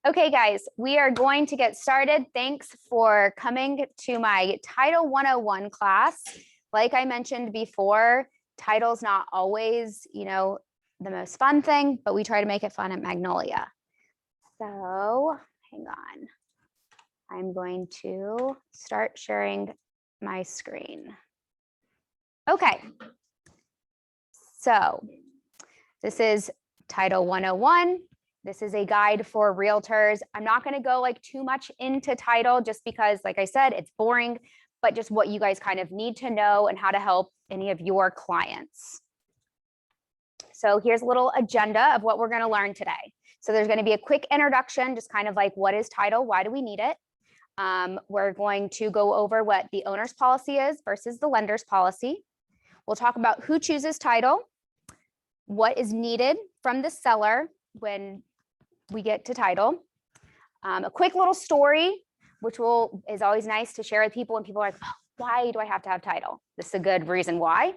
Okay, guys, we are going to get started. Thanks for coming to my Title 101 class. Like I mentioned before, title's not always, the most fun thing, but we try to make it fun at Magnolia. So hang on. I'm going to start sharing my screen. Okay. So this is Title 101. This is a guide for realtors. I'm not going to go too much into title just because, like I said, it's boring, but just what you guys kind of need to know and how to help any of your clients. So here's a little agenda of what we're going to learn today. So there's going to be a quick introduction, just kind of like what is title, why do we need it? We're going to go over what the owner's policy is versus the lender's policy. We'll talk about who chooses title, what is needed from the seller when we get to title, a quick little story, which is always nice to share with people, and people are like, oh, why do I have to have title? This is a good reason why.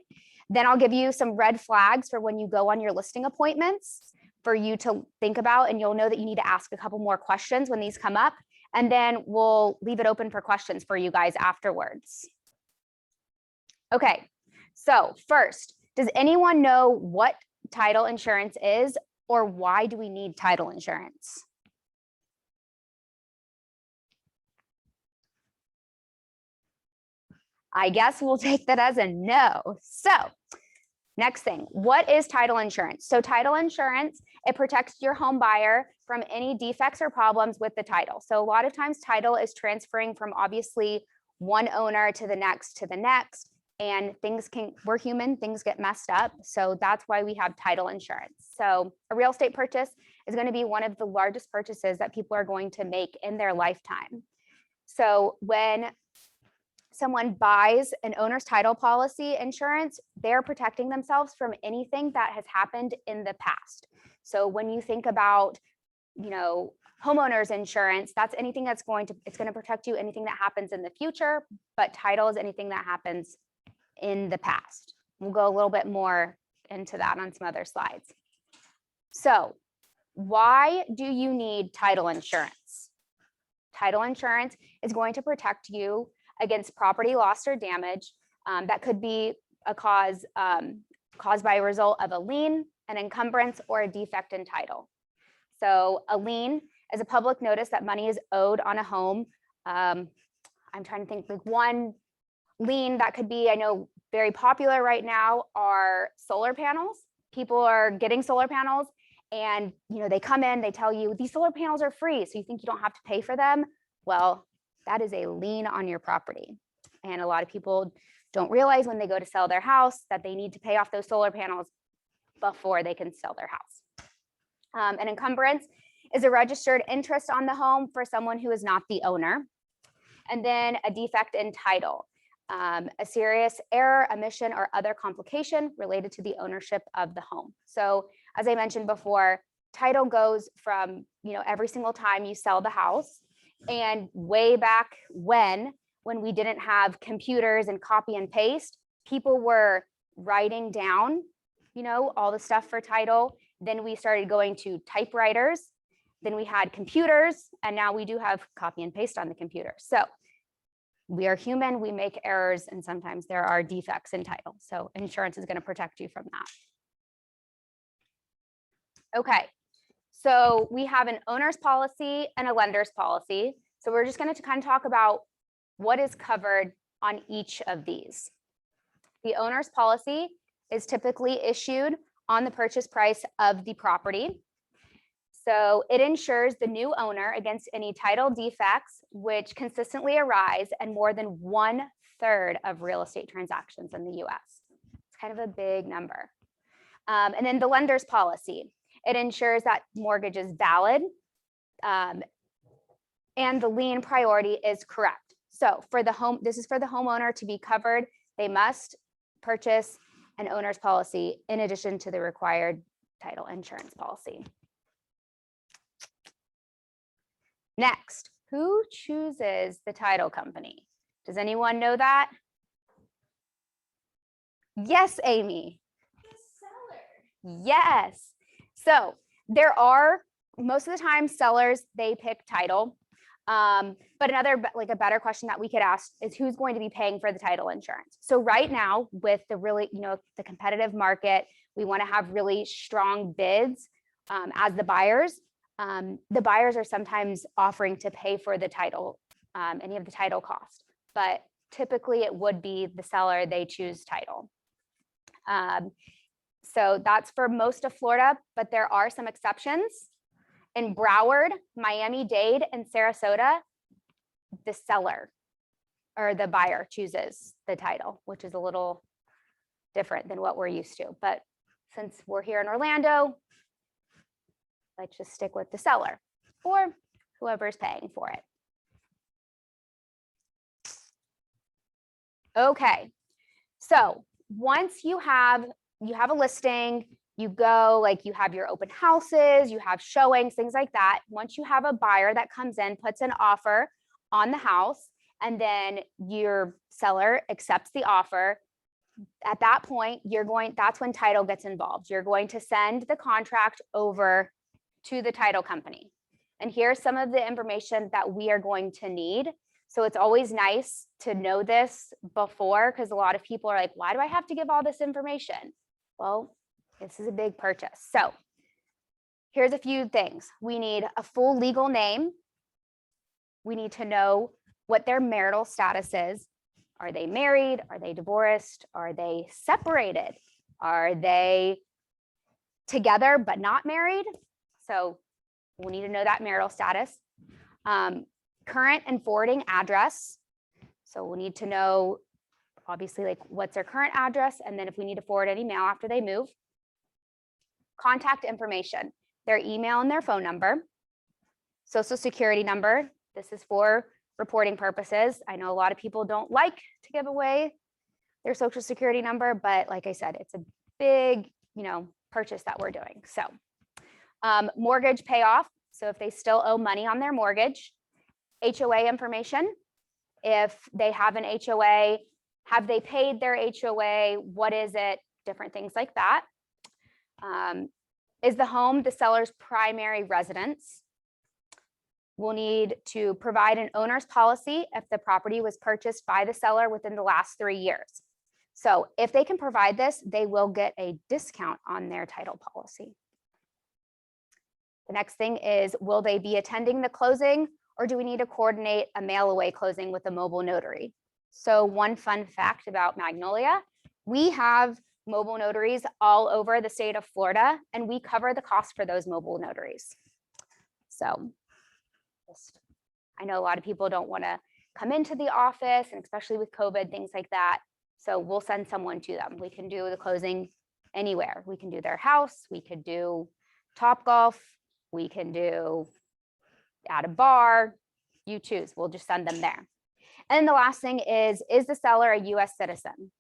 Then I'll give you some red flags for when you go on your listing appointments for you to think about, and you'll know that you need to ask a couple more questions when these come up, and then we'll leave it open for questions for you guys afterwards. Okay, so first, does anyone know what title insurance is, or why do we need title insurance? I guess we'll take that as a no. So next thing, what is title insurance? So title insurance, it protects your home buyer from any defects or problems with the title. So a lot of times title is transferring from obviously one owner to the next, and we're human, things get messed up. So that's why we have title insurance. So a real estate purchase is going to be one of the largest purchases that people are going to make in their lifetime. So when someone buys an owner's title policy insurance, they're protecting themselves from anything that has happened in the past. So when you think about, homeowners insurance, that's anything it's going to protect you, anything that happens in the future, but title is anything that happens in the past. We'll go a little bit more into that on some other slides. So why do you need title insurance? Title insurance is going to protect you against property loss or damage that could be a caused by a result of a lien, an encumbrance, or a defect in title. So a lien is a public notice that money is owed on a home. I'm trying to think, one lien that could be, I know very popular right now are solar panels. People are getting solar panels and they come in, they tell you these solar panels are free, so you think you don't have to pay for them. Well, that is a lien on your property. And a lot of people don't realize when they go to sell their house that they need to pay off those solar panels before they can sell their house. An encumbrance is a registered interest on the home for someone who is not the owner. And then a defect in title, a serious error, omission, or other complication related to the ownership of the home. So as I mentioned before, title goes from, every single time you sell the house, and way back when we didn't have computers and copy and paste, people were writing down, all the stuff for title. Then we started going to typewriters. Then we had computers, and now we do have copy and paste on the computer. So we are human, we make errors, and sometimes there are defects in title. So insurance is going to protect you from that. Okay, so we have an owner's policy and a lender's policy. So we're just going to kind of talk about what is covered on each of these. The owner's policy is typically issued on the purchase price of the property. So it insures the new owner against any title defects which consistently arise in more than 1/3 of real estate transactions in the US. It's kind of a big number. And then the lender's policy, it ensures that mortgage is valid and the lien priority is correct. So this is for the homeowner to be covered. They must purchase an owner's policy in addition to the required title insurance policy. Next, who chooses the title company? Does anyone know that? Yes, Amy. The seller. Yes. So there are most of the time sellers, they pick title. But another, like a better question that we could ask is who's going to be paying for the title insurance? So right now with the really, the competitive market, we want to have really strong bids as the buyers. The buyers are sometimes offering to pay for the title, any of the title cost, but typically it would be the seller, they choose title. So that's for most of Florida, but there are some exceptions. In Broward, Miami-Dade, and Sarasota, the seller or the buyer chooses the title, which is a little different than what we're used to. But since we're here in Orlando, let's just stick with the seller or whoever's paying for it. Okay, so once you have a listing, you go, like you have your open houses, you have showings, things like that. Once you have a buyer that comes in, puts an offer on the house, and then your seller accepts the offer, at that point, that's when title gets involved. You're going to send the contract over to the title company. And here's some of the information that we are going to need. So it's always nice to know this before, because a lot of people are like, why do I have to give all this information? Well, this is a big purchase. So here's a few things. We need a full legal name. We need to know what their marital status is. Are they married? Are they divorced? Are they separated? Are they together but not married? So we'll need to know that marital status. Current and forwarding address. So we'll need to know, obviously, like what's their current address, and then if we need to forward any mail after they move. Contact information, their email and their phone number. Social security number. This is for reporting purposes. I know a lot of people don't like to give away their social security number, but like I said, it's a big, purchase that we're doing. So mortgage payoff. So if they still owe money on their mortgage. HOA information. If they have an HOA, have they paid their HOA? What is it? Different things like that. Is the home the seller's primary residence? We'll need to provide an owner's policy if the property was purchased by the seller within the last 3 years. So if they can provide this, they will get a discount on their title policy. The next thing is, will they be attending the closing, or do we need to coordinate a mail away closing with a mobile notary? So one fun fact about Magnolia, we have mobile notaries all over the state of Florida, and we cover the cost for those mobile notaries. So I know a lot of people don't want to come into the office, and especially with COVID, things like that. So we'll send someone to them. We can do the closing anywhere. We can do their house. We could do Topgolf. We can do at a bar. You choose. We'll just send them there. And the last thing is the seller a U.S. citizen?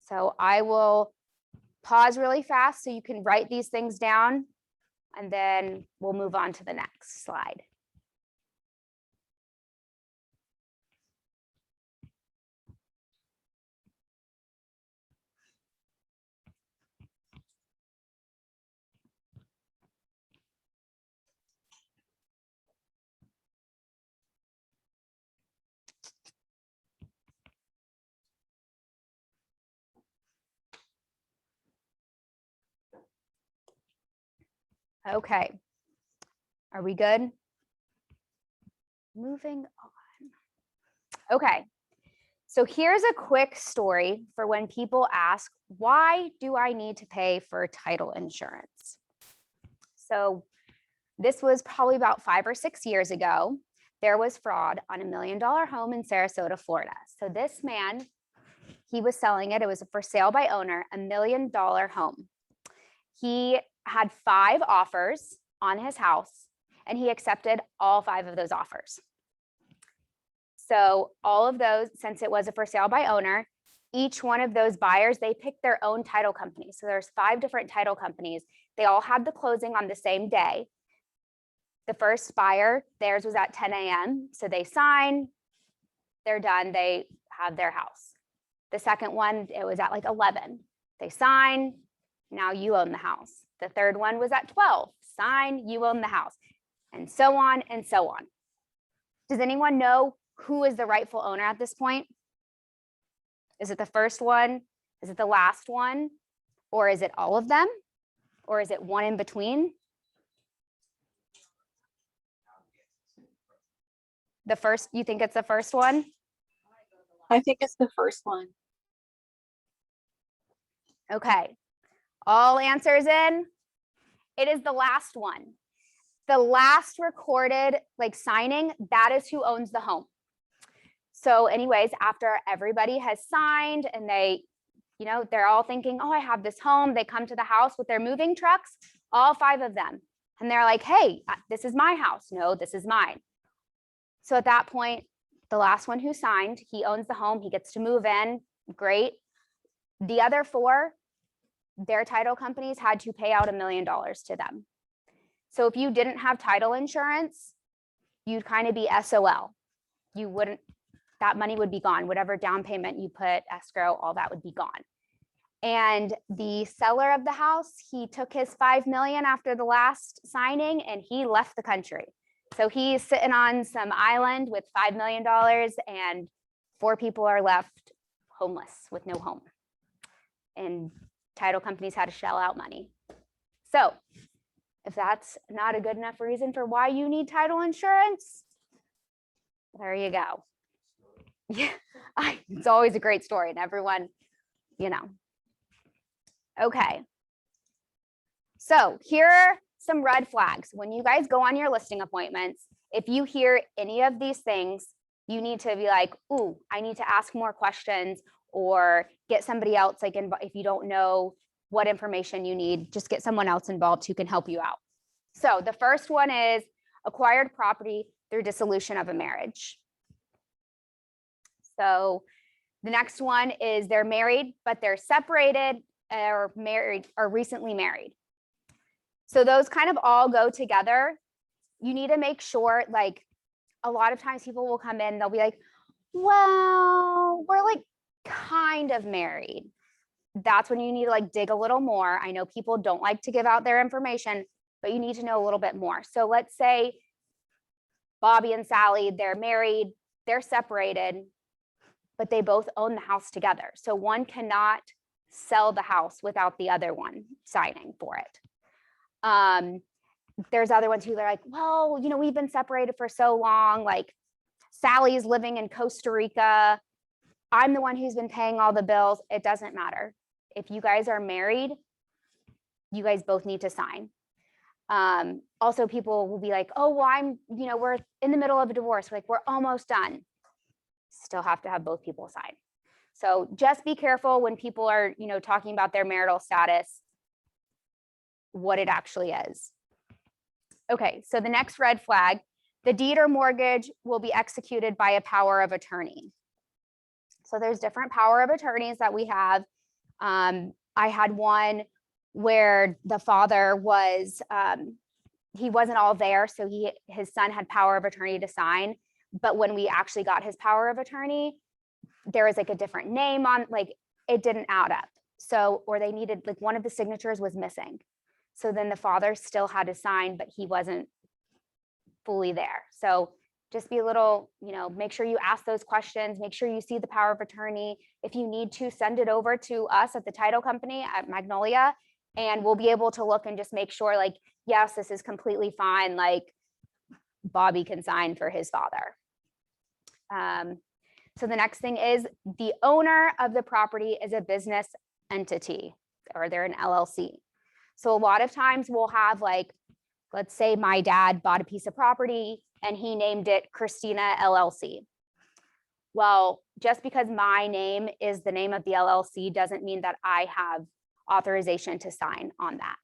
So I will pause really fast so you can write these things down, and then we'll move on to the next slide. Okay, are we good? Moving on. Okay, so here's a quick story for when people ask, why do I need to pay for title insurance? So this was probably about 5 or 6 years ago. There was fraud on $1 million home in Sarasota, Florida. So this man, he was selling it. It was a for sale by owner, $1 million home. He had 5 offers on his house, and he accepted all 5 of those offers. So all of those, since it was a for sale by owner, each one of those buyers, they picked their own title company. So there's 5 different title companies. They all had the closing on the same day. The first buyer, theirs was at 10 a.m. So they sign, they're done, they have their house. The second one, it was at like 11. They sign, now you own the house. The third one was at 12. sign, you own the house, and so on and so on. Does anyone know who is the rightful owner at this point? Is it the first one? Is it the last one? Or is it all of them? Or is it one in between? The first, you think it's the first one? I think it's the first one. Okay, all answers in. It is the last one. The last recorded like signing, that is who owns the home. So anyways, after everybody has signed and they, you know, they're all thinking, oh, I have this home. They come to the house with their moving trucks, all 5 of them. And they're like, hey, this is my house. No, this is mine. So at that point, the last one who signed, he owns the home. He gets to move in. Great. The other 4, their title companies had to pay out $1 million to them. So if you didn't have title insurance, you'd kind of be SOL. You wouldn't, that money would be gone. Whatever down payment you put, escrow, all that would be gone. And the seller of the house, he took his $5 million after the last signing and he left the country. So he's sitting on some island with $5 million and 4 people are left homeless with no home. And title companies had to shell out money. So if that's not a good enough reason for why you need title insurance, there you go. Yeah, it's always a great story and everyone, you know. Okay. So here are some red flags. When you guys go on your listing appointments, if you hear any of these things, you need to be like, ooh, I need to ask more questions or get somebody else, like if you don't know what information you need, just get someone else involved who can help you out. So the first one is acquired property through dissolution of a marriage. So the next one is they're married, but they're separated or married or recently married. So those kind of all go together. You need to make sure, like a lot of times people will come in, they'll be like, well, we're like kind of married. That's when you need to like dig a little more. I know people don't like to give out their information, but you need to know a little bit more. So let's say Bobby and Sally, they're married, they're separated, but they both own the house together. So one cannot sell the house without the other one signing for it. There's other ones who are like, well, you know, we've been separated for so long. Like Sally's living in Costa Rica. I'm the one who's been paying all the bills. It doesn't matter. If you guys are married, you guys both need to sign. Also, people will be like, oh, well, we're in the middle of a divorce. Like, we're almost done. Still have to have both people sign. So just be careful when people are, talking about their marital status, what it actually is. Okay, so the next red flag, the deed or mortgage will be executed by a power of attorney. So there's different power of attorneys that we have. I had one where the father was, he wasn't all there, so his son had power of attorney to sign. But when we actually got his power of attorney, there was like a different name on, like it didn't add up. So, or they needed, like one of the signatures was missing. So then the father still had to sign, but he wasn't fully there. So just be a little, make sure you ask those questions, make sure you see the power of attorney. If you need to, send it over to us at the title company at Magnolia, and we'll be able to look and just make sure, like, yes, this is completely fine. Like Bobby can sign for his father. So the next thing is the owner of the property is a business entity, or they're an LLC. So a lot of times we'll have, like, let's say my dad bought a piece of property and he named it Christina LLC. Well, just because my name is the name of the LLC doesn't mean that I have authorization to sign on that.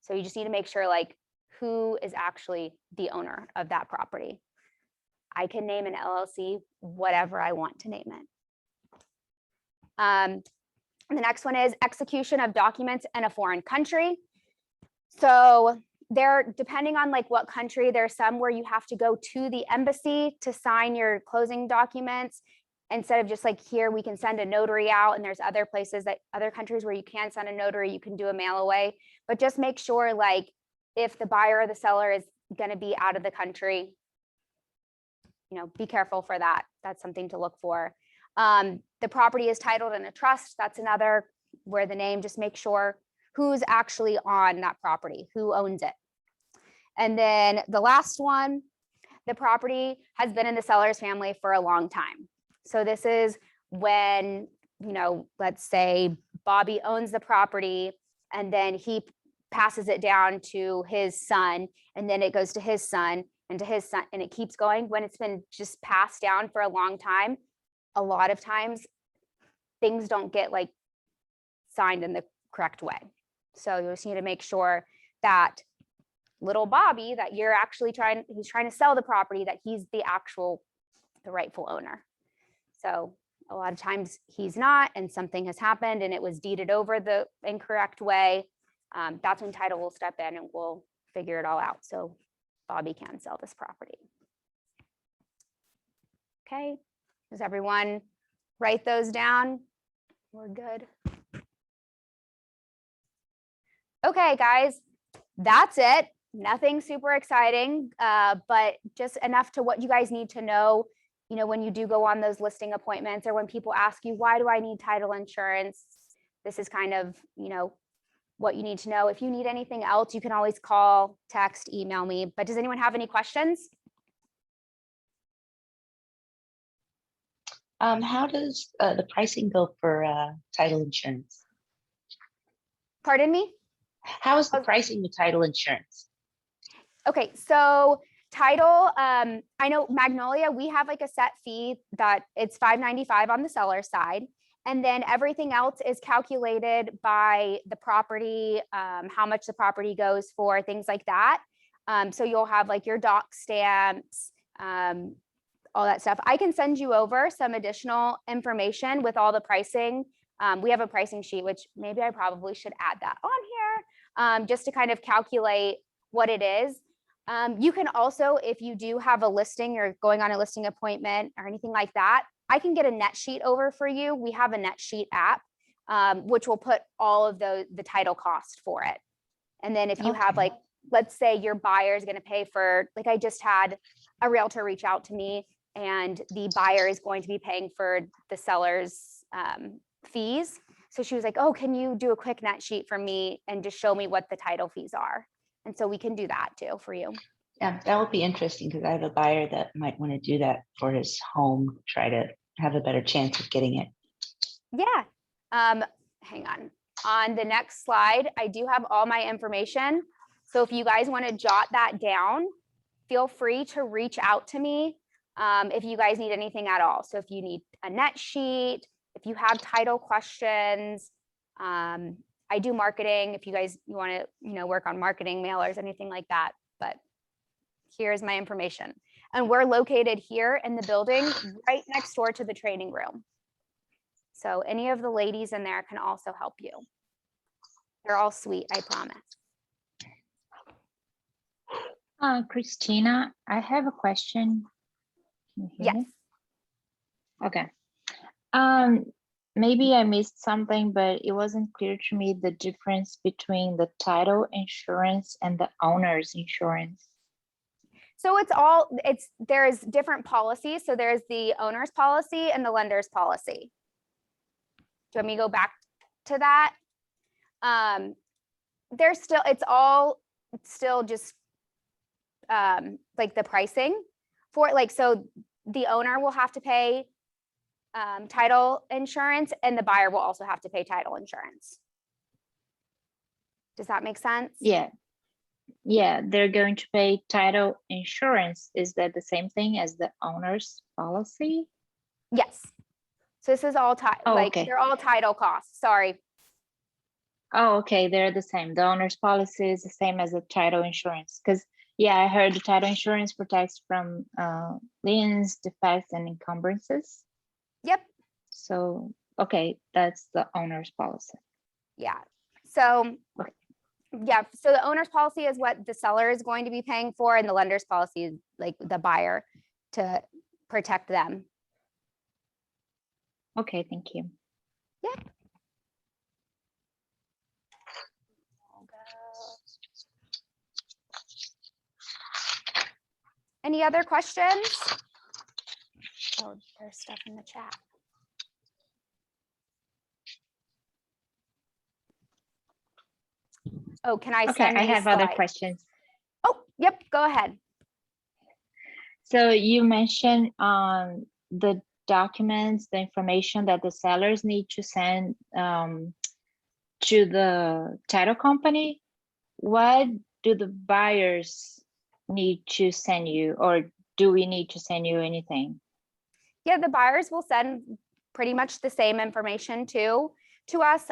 So you just need to make sure, like, who is actually the owner of that property. I can name an LLC whatever I want to name it. The next one is execution of documents in a foreign country. So depending on like what country, there's some where you have to go to the embassy to sign your closing documents, instead of just like here, we can send a notary out, and there's other places, that other countries where you can send a notary, you can do a mail away. But just make sure, like, if the buyer or the seller is going to be out of the country, be careful for that. That's something to look for. The property is titled in a trust. That's another where the name, just make sure who's actually on that property, who owns it. And then the last one, the property has been in the seller's family for a long time. So this is when, let's say Bobby owns the property and then he passes it down to his son, and then it goes to his son and to his son, and it keeps going. When it's been just passed down for a long time, a lot of times things don't get like signed in the correct way. So you just need to make sure that little Bobby that you're actually he's trying to sell the property, that he's the rightful owner. So a lot of times he's not, and something has happened and it was deeded over the incorrect way. That's when title will step in and we'll figure it all out. So Bobby can sell this property. Okay, does everyone write those down? We're good. Okay, guys, that's it. Nothing super exciting, but just enough to what you guys need to know, when you do go on those listing appointments, or when people ask you, why do I need title insurance? This is kind of, what you need to know. If you need anything else, you can always call, text, email me. But does anyone have any questions? How does the pricing go for title insurance? Pardon me? How is the pricing with title insurance? Okay, so title, I know Magnolia, we have like a set fee that it's $5.95 on the seller side. And then everything else is calculated by the property, how much the property goes for, things like that. So you'll have like your doc stamps, all that stuff. I can send you over some additional information with all the pricing. We have a pricing sheet, which maybe I probably should add that on here, just to kind of calculate what it is. You can also, if you do have a listing or going on a listing appointment or anything like that, I can get a net sheet over for you. We have a net sheet app, which will put all of the title cost for it. And then if you have like, let's say your buyer is going to pay for, like I just had a realtor reach out to me, and the buyer is going to be paying for the seller's fees. So she was like, oh, can you do a quick net sheet for me and just show me what the title fees are? And so we can do that too for you. Yeah, that would be interesting, because I have a buyer that might want to do that for his home, try to have a better chance of getting it. Yeah. Hang on. On the next slide, I do have all my information. So if you guys want to jot that down, feel free to reach out to me if you guys need anything at all. So if you need a net sheet, if you have title questions, I do marketing. If you guys want to, work on marketing, mailers, anything like that. But here's my information. And we're located here in the building right next door to the training room. So any of the ladies in there can also help you. They're all sweet, I promise. Christina, I have a question. Can you hear me? Okay. Maybe I missed something, but it wasn't clear to me the difference between the title insurance and the owner's insurance. So there's different policies. So there's the owner's policy and the lender's policy. Do you want me to go back to that? It's all still just like the pricing for it. Like, so the owner will have to pay title insurance, and the buyer will also have to pay title insurance. Does that make sense? Yeah, they're going to pay title insurance. Is that the same thing as the owner's policy? Yes. So this is all okay. They're all title costs. Sorry. Oh, okay. They're the same. The owner's policy is the same as the title insurance. Because I heard the title insurance protects from liens, defects, and encumbrances. Yep. So, okay, that's the owner's policy. Yeah. So, okay. Yeah. So the owner's policy is what the seller is going to be paying for, and the lender's policy is like the buyer to protect them. Okay, thank you. Yeah. Any other questions? Oh, there's stuff in the chat. Oh, can I Okay, send I these have other slides? questions. Oh, yep, go ahead. So you mentioned the documents, the information that the sellers need to send to the title company. What do the buyers need to send you, or do we need to send you anything? Yeah, the buyers will send pretty much the same information to us.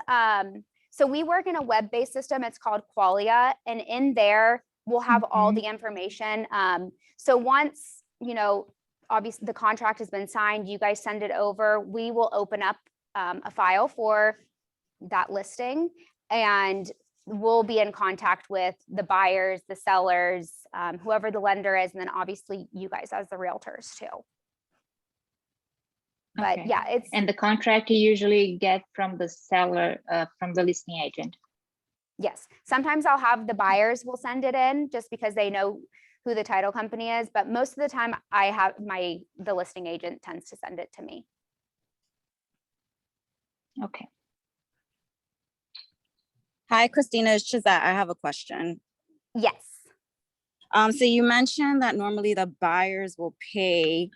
So we work in a web-based system. It's called Qualia, and in there we'll have all the information. So once, you know, obviously the contract has been signed, you guys send it over, we will open up a file for that listing, and we'll be in contact with the buyers, the sellers, whoever the lender is, and then obviously you guys as the realtors too. But Okay. yeah, it's, And the contract you usually get from the seller, from the listing agent. yes, sometimes I'll have the buyers will send it in just because they know who the title company is, but most of the time I have the listing agent tends to send it to me. Okay. Hi, Christina, it's Chizette. I have a question. Yes, So you mentioned that normally the buyers will pay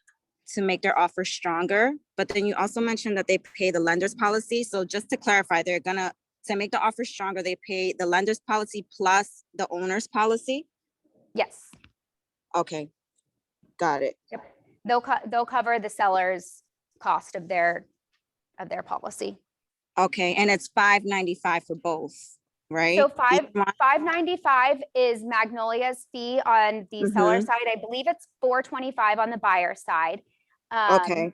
to make their offer stronger, but then you also mentioned that they pay the lender's policy. So just to clarify, they're gonna, to make the offer stronger, they pay the lender's policy plus the owner's policy? yes. Okay, got it. They'll cover the seller's cost of their policy. Okay, and it's $595 for both, right? So Each one? $595 is Magnolia's fee on the seller side. I believe it's $425 on the buyer side. Okay,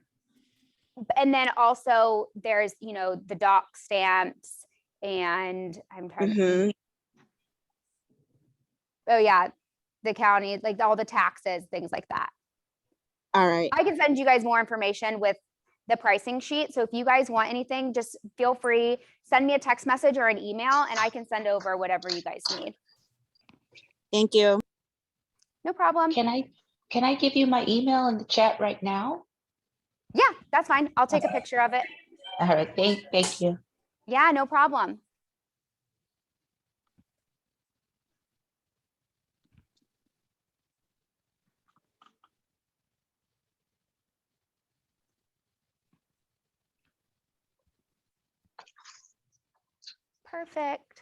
And then also there's, you know, the doc stamps, and I'm trying to, oh yeah, the county, like all the taxes, things like that. all right. I can send you guys more information with the pricing sheet. So if you guys want anything, just feel free, send me a text message or an email, and I can send over whatever you guys need. Thank you. No problem. Can I give you my email in the chat right now? Yeah, that's fine. I'll take a picture of it. All right, thank you. Yeah, no problem. Perfect.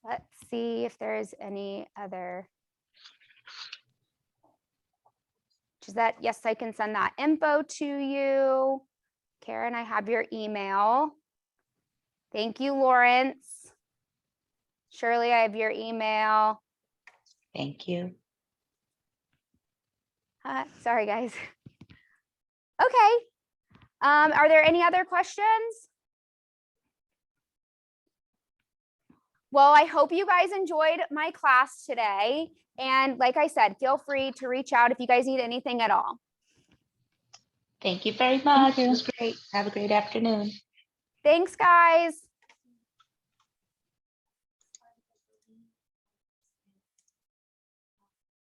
Let's see if there's any other. Gisette, yes, I can send that info to you. Karen, I have your email. Thank you, Lawrence. Shirley, I have your email. Thank you. Sorry, guys. Okay. Are there any other questions? Well, I hope you guys enjoyed my class today. And like I said, feel free to reach out if you guys need anything at all. Thank you very much. It was great. Have a great afternoon. Thanks, guys.